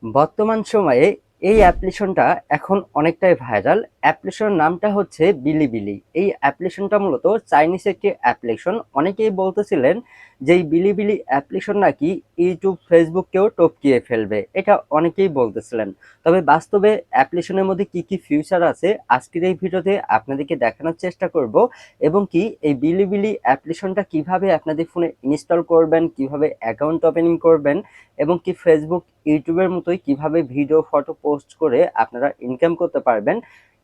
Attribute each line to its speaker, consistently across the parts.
Speaker 1: বর্তমান সময়ে এই অ্যাপ্লিকেশনটা এখন অনেকটাই ভাইরাল। অ্যাপ্লিকেশনের নামটা হচ্ছে বিলিবিলি। এই অ্যাপ্লিকেশনটা মূলত চাইনিজ একটি অ্যাপ্লিকেশন। অনেকেই বলতেছিলেন যে এই বিলিবিলি অ্যাপ্লিকেশন নাকি ইউটিউব ফেসবুককেও টপকিয়ে ফেলবে, এটা অনেকেই বলতেছিলেন। তবে বাস্তবে অ্যাপ্লিকেশনের মধ্যে কি কি ফিউচার আছে আজকের এই ভিডিওতে আপনাদেরকে দেখানোর চেষ্টা করব, এবং কি এই বিলিবিলি অ্যাপ্লিকেশনটা কিভাবে আপনাদের ফোনে ইনস্টল করবেন, কিভাবে অ্যাকাউন্ট ওপেনিং করবেন, এবং কি ফেসবুক ইউটিউবের মতোই কিভাবে ভিডিও ফটো পোস্ট করে আপনারা ইনকাম করতে পারবেন,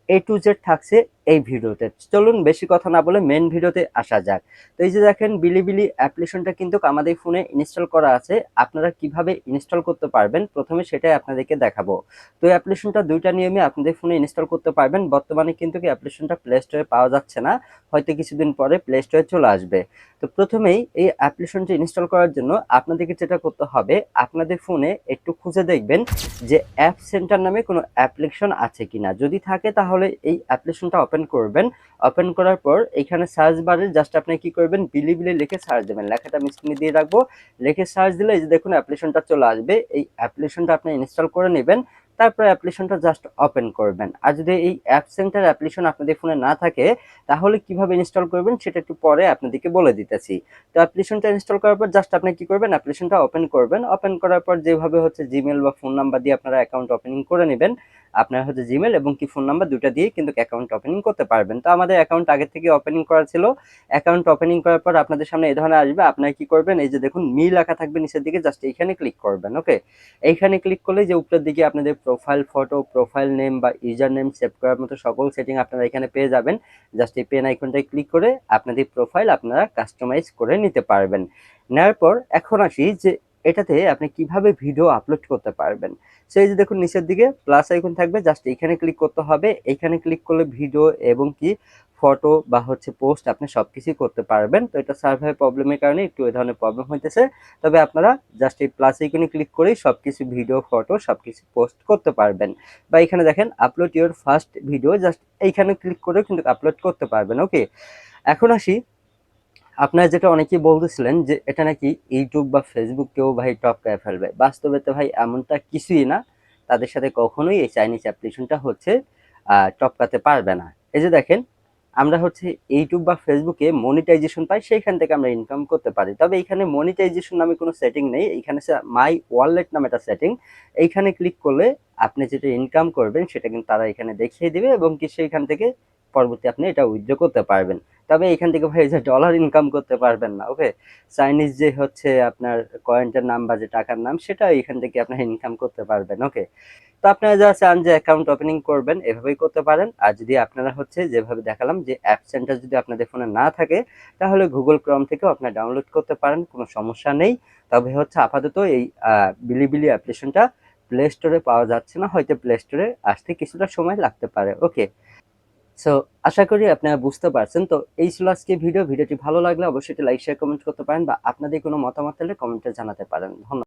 Speaker 1: এ টু জেড থাকছে এই ভিডিওতে। চলুন বেশি কথা না বলে মেন ভিডিওতে আসা যাক। তো এই যে দেখেন, বিলিবিলি অ্যাপ্লিকেশনটা কিন্তু আমাদের ফোনে ইনস্টল করা আছে। আপনারা কিভাবে ইনস্টল করতে পারবেন প্রথমে সেটাই আপনাদেরকে দেখাবো। তো এই অ্যাপ্লিকেশনটা দুইটা নিয়মে আপনাদের ফোনে ইনস্টল করতে পারবেন। বর্তমানে কিন্তু এই অ্যাপ্লিকেশনটা প্লে স্টোরে পাওয়া যাচ্ছে না, হয়তো কিছুদিন পরে প্লে স্টোরে চলে আসবে। তো প্রথমেই এই অ্যাপ্লিকেশনটি ইনস্টল করার জন্য আপনাদেরকে যেটা করতে হবে, আপনাদের ফোনে একটু খুঁজে দেখবেন যে অ্যাপ সেন্টার নামে কোনো অ্যাপ্লিকেশন আছে কিনা। যদি থাকে তাহলে এই অ্যাপ্লিকেশনটা ওপেন করবেন। ওপেন করার পর এখানে সার্চ বারে জাস্ট আপনি কি করবেন, বিলিবিলি লিখে সার্চ দেবেন। লেখাটা আমি স্ক্রিনে দিয়ে রাখবো। লিখে সার্চ দিলে এই যে দেখুন অ্যাপ্লিকেশনটা চলে আসবে। এই অ্যাপ্লিকেশনটা আপনি ইনস্টল করে নেবেন, তারপর অ্যাপ্লিকেশনটা জাস্ট ওপেন করবেন। আর যদি এই অ্যাপ সেন্টার অ্যাপ্লিকেশন আপনাদের ফোনে না থাকে তাহলে কিভাবে ইনস্টল করবেন সেটা একটু পরে আপনাদেরকে বলে দিতেছি। তো অ্যাপ্লিকেশনটা ইনস্টল করার পর জাস্ট আপনি কি করবেন, অ্যাপ্লিকেশনটা ওপেন করবেন। ওপেন করার পর যেভাবে হচ্ছে জিমেল বা ফোন নাম্বার দিয়ে আপনারা অ্যাকাউন্ট ওপেনিং করে নেবেন। আপনার হচ্ছে জিমেল এবং কি ফোন নাম্বার দুটা দিয়ে কিন্তু অ্যাকাউন্ট ওপেনিং করতে পারবেন। তো আমাদের অ্যাকাউন্ট আগে থেকে ওপেনিং করা ছিল। অ্যাকাউন্ট ওপেনিং করার পর আপনাদের সামনে এই ধরনের আসবে। আপনারা কি করবেন, এই যে দেখুন মি লেখা থাকবে নিচের দিকে, জাস্ট এইখানে ক্লিক করবেন। ওকে, এইখানে ক্লিক করলে যে উপরের দিকে আপনাদের প্রোফাইল ফটো, প্রোফাইল নেম বা ইউজার নেম সেভ করার মতো সকল সেটিং আপনারা এখানে পেয়ে যাবেন। জাস্ট এই পেন আইকনটায় ক্লিক করে আপনাদের প্রোফাইল আপনারা কাস্টমাইজ করে নিতে পারবেন। নেওয়ার পর এখন আসি যে এটাতে আপনি কিভাবে ভিডিও আপলোড করতে পারবেন। সেই যে দেখুন নিচের দিকে প্লাস আইকন থাকবে, জাস্ট এইখানে ক্লিক করতে হবে। এইখানে ক্লিক করলে ভিডিও এবং কি ফটো বা হচ্ছে পোস্ট আপনি সবকিছুই করতে পারবেন। তো এটা সার্ভার প্রবলেমের কারণে একটু এই ধরনের প্রবলেম হইতেছে। তবে আপনারা জাস্ট এই প্লাস আইকনে ক্লিক করেই সবকিছু ভিডিও ফটো সবকিছু পোস্ট করতে পারবেন। বা এখানে দেখেন upload your first video, just এইখানে ক্লিক করে কিন্তু আপলোড করতে পারবেন। ওকে, এখন আসি, আপনারা যেটা অনেকেই বলতেছিলেন যে এটা নাকি ইউটিউব বা ফেসবুক কেউ ভাই টপকায় ফেলবে। বাস্তবে তো ভাই এমনটা কিছুই না। তাদের সাথে কখনোই এই চাইনিজ অ্যাপ্লিকেশনটা হচ্ছে টপকাতে পারবে না। এই যে দেখেন, আমরা হচ্ছে ইউটিউব বা ফেসবুকে মনিটাইজেশন পাই, সেইখান থেকে আমরা ইনকাম করতে পারি। তবে এখানে মনিটাইজেশন নামে কোনো সেটিং নেই, এখানে মাই ওয়ালেট নামে একটা সেটিং। এইখানে ক্লিক করলে আপনি যেটা ইনকাম করবেন সেটা কিন্তু তারা এখানে দেখিয়ে দিবে, এবং কি সেইখান থেকে পরবর্তী আপনি এটা উইথড্র করতে পারবেন। তবে এখান থেকে ভাই যে ডলার ইনকাম করতে পারবেন না। ওকে, চাইনিজ যে হচ্ছে আপনার কয়েনটার নাম বা যে টাকার নাম সেটা এখান থেকে আপনার ইনকাম করতে পারবেন। ওকে, তো আপনারা যারা চান যে অ্যাকাউন্ট ওপেনিং করবেন এভাবেই করতে পারেন। আর যদি আপনারা হচ্ছে যেভাবে দেখালাম যে অ্যাপ সেন্টার যদি আপনাদের ফোনে না থাকে তাহলে গুগল ক্রোম থেকেও আপনারা ডাউনলোড করতে পারেন, কোনো সমস্যা নেই। তবে হচ্ছে আপাতত এই বিলিবিলি অ্যাপ্লিকেশনটা প্লে স্টোরে পাওয়া যাচ্ছে না, হয়তো প্লে স্টোরে আসতে কিছুটা সময় লাগতে পারে। ওকে, সো আশা করি আপনারা বুঝতে পারছেন। তো এই ছিল আজকে ভিডিওটি ভালো লাগলে অবশ্যই লাইক শেয়ার কমেন্ট করতে পারেন, বা আপনাদের কোনো মতামত থাকলে কমেন্টে জানাতে পারেন। ধন্যবাদ।